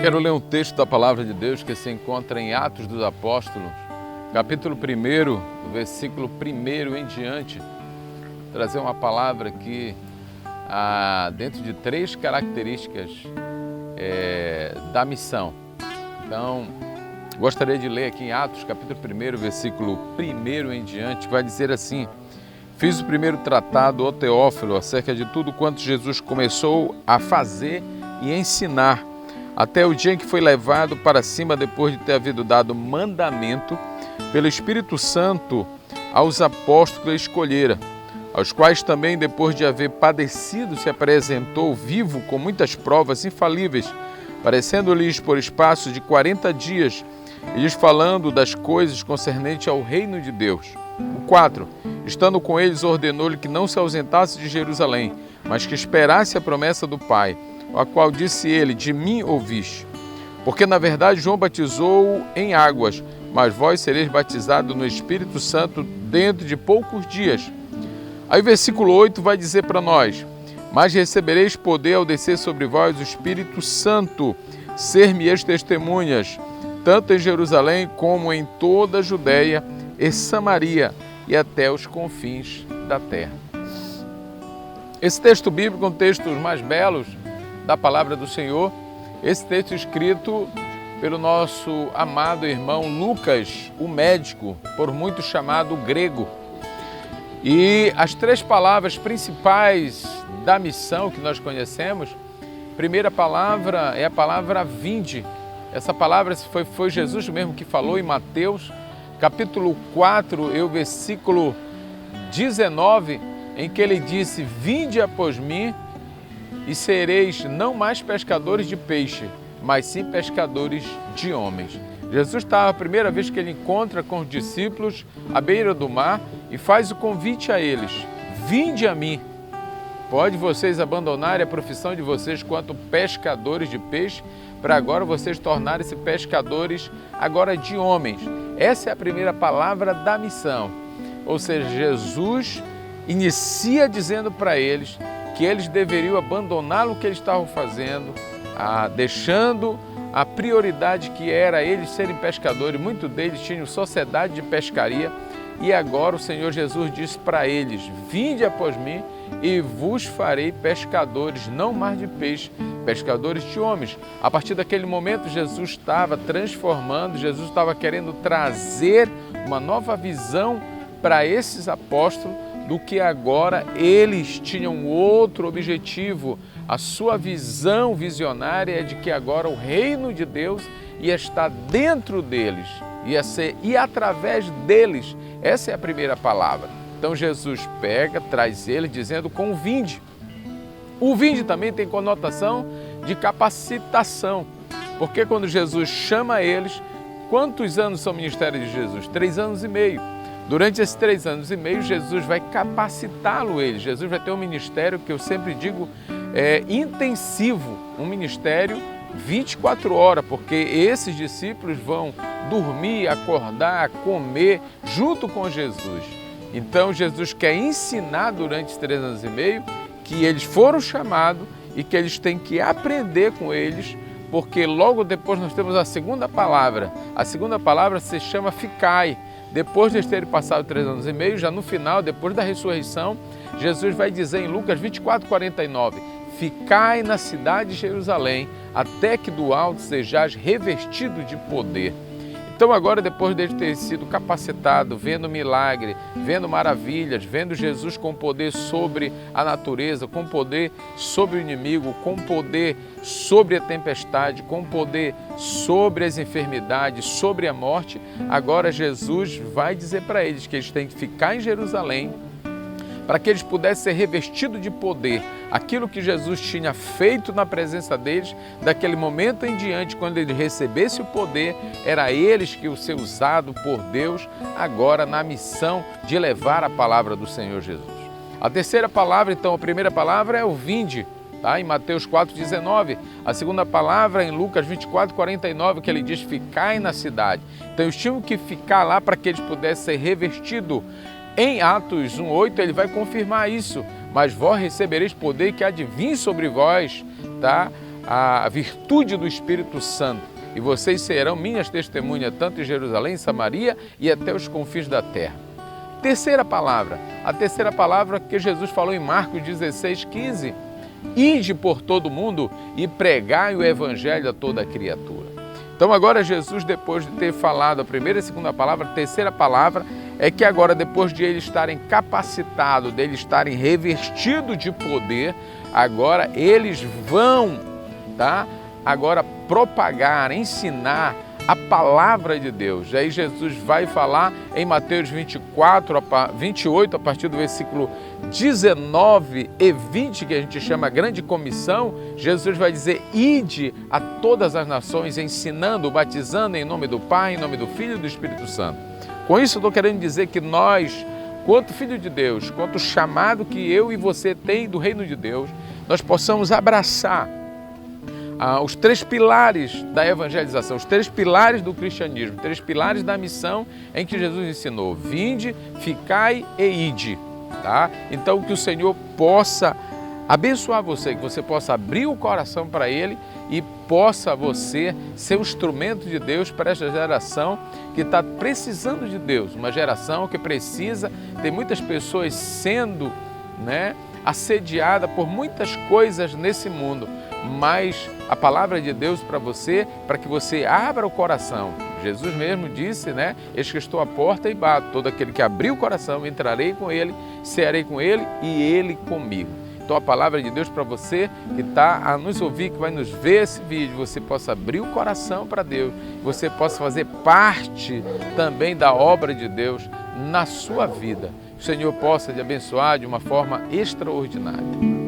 Quero ler um texto da Palavra de Deus que se encontra em Atos dos Apóstolos, capítulo 1, versículo 1 em diante. Trazer uma palavra aqui dentro de 3 características da missão. Então, gostaria de ler aqui em Atos, capítulo 1, versículo 1 em diante, que vai dizer assim: Fiz o primeiro tratado, ó Teófilo, acerca de tudo quanto Jesus começou a fazer e ensinar, até o dia em que foi levado para cima depois de ter havido dado mandamento pelo Espírito Santo aos apóstolos que ele escolhera, aos quais também, depois de haver padecido, se apresentou vivo com muitas provas infalíveis, parecendo-lhes por espaço de 40 dias, e lhes falando das coisas concernentes ao reino de Deus. O 4. Estando com eles, ordenou-lhe que não se ausentasse de Jerusalém, mas que esperasse a promessa do Pai, a qual disse ele: de mim ouviste. Porque na verdade João batizou em águas, mas vós sereis batizados no Espírito Santo dentro de poucos dias. Aí o versículo 8 vai dizer para nós: mas recebereis poder ao descer sobre vós o Espírito Santo, ser-me-eis testemunhas, tanto em Jerusalém como em toda a Judéia e Samaria e até os confins da terra. Esse texto bíblico é um texto dos mais belos da palavra do Senhor. Esse texto escrito pelo nosso amado irmão Lucas, o médico, por muitos chamado grego. E as 3 palavras principais da missão que nós conhecemos, primeira palavra é a palavra vinde. Essa palavra foi Jesus mesmo que falou em Mateus, capítulo 4, e o versículo 19, em que ele disse: vinde após mim e sereis não mais pescadores de peixe, mas sim pescadores de homens. Jesus estava a primeira vez que ele encontra com os discípulos à beira do mar e faz o convite a eles: vinde a mim. Pode vocês abandonarem a profissão de vocês quanto pescadores de peixe, para agora vocês tornarem-se pescadores agora de homens. Essa é a primeira palavra da missão. Ou seja, Jesus inicia dizendo para eles que eles deveriam abandonar o que eles estavam fazendo, deixando a prioridade que era eles serem pescadores. Muitos deles tinham sociedade de pescaria, e agora o Senhor Jesus disse para eles: vinde após mim e vos farei pescadores, não mais de peixe, pescadores de homens. A partir daquele momento, Jesus estava transformando, Jesus estava querendo trazer uma nova visão para esses apóstolos, do que agora eles tinham outro objetivo. A sua visão visionária é de que agora o reino de Deus ia estar dentro deles, ia ser e através deles. Essa é a primeira palavra. Então Jesus traz ele dizendo com o vinde. O vinde também tem conotação de capacitação, porque quando Jesus chama eles, quantos anos são o ministério de Jesus? 3 anos e meio. Durante esses 3 anos e meio, Jesus vai capacitá-lo ele. Jesus vai ter um ministério que eu sempre digo intensivo, um ministério 24 horas, porque esses discípulos vão dormir, acordar, comer junto com Jesus. Então Jesus quer ensinar durante esses 3 anos e meio que eles foram chamados e que eles têm que aprender com eles, porque logo depois nós temos a segunda palavra. A segunda palavra se chama ficai. Depois de eles terem passado 3 anos e meio, já no final, depois da ressurreição, Jesus vai dizer em Lucas 24, 49, ficai na cidade de Jerusalém, até que do alto sejais revestido de poder. Então agora, depois de ter sido capacitado, vendo milagre, vendo maravilhas, vendo Jesus com poder sobre a natureza, com poder sobre o inimigo, com poder sobre a tempestade, com poder sobre as enfermidades, sobre a morte, agora Jesus vai dizer para eles que eles têm que ficar em Jerusalém, para que eles pudessem ser revestidos de poder. Aquilo que Jesus tinha feito na presença deles, daquele momento em diante, quando ele recebesse o poder, era eles que iam ser usados por Deus, agora na missão de levar a palavra do Senhor Jesus. A terceira palavra, então, a primeira palavra é o vinde, tá? Em Mateus 4,19. A segunda palavra em Lucas 24, 49, que ele diz: ficai na cidade. Então eles tinham que ficar lá para que eles pudessem ser revestidos. Em Atos 1,8 ele vai confirmar isso: mas vós recebereis poder que há de vir sobre vós, tá? a virtude do Espírito Santo, e vocês serão minhas testemunhas tanto em Jerusalém, Samaria e até os confins da terra. Terceira palavra, a terceira palavra que Jesus falou em Marcos 16:15, ide por todo o mundo e pregai o evangelho a toda criatura. Então agora Jesus, depois de ter falado a primeira e a segunda palavra, a terceira palavra é que agora, depois de eles estarem capacitados, de eles estarem revestidos de poder, agora eles vão, agora propagar, ensinar a palavra de Deus. Aí Jesus vai falar em Mateus 28, a partir do versículo 19 e 20, que a gente chama Grande Comissão. Jesus vai dizer, ide a todas as nações, ensinando, batizando em nome do Pai, em nome do Filho e do Espírito Santo. Com isso eu estou querendo dizer que nós, quanto filho de Deus, quanto chamado que eu e você tem do reino de Deus, nós possamos abraçar os três pilares da evangelização, os três pilares do cristianismo, três pilares da missão em que Jesus ensinou: vinde, ficai e ide. Então que o Senhor possa abençoar você, que você possa abrir o coração para Ele e possa você ser um instrumento de Deus para esta geração que está precisando de Deus, uma geração que precisa, tem muitas pessoas sendo assediada por muitas coisas nesse mundo, mas a palavra de Deus para você, para que você abra o coração. Jesus mesmo disse, eis que estou à porta e bato, todo aquele que abrir o coração, entrarei com ele, cearei com ele e ele comigo. Então a palavra de Deus para você que está a nos ouvir, que vai nos ver esse vídeo, você possa abrir o coração para Deus, você possa fazer parte também da obra de Deus na sua vida. O Senhor possa te abençoar de uma forma extraordinária.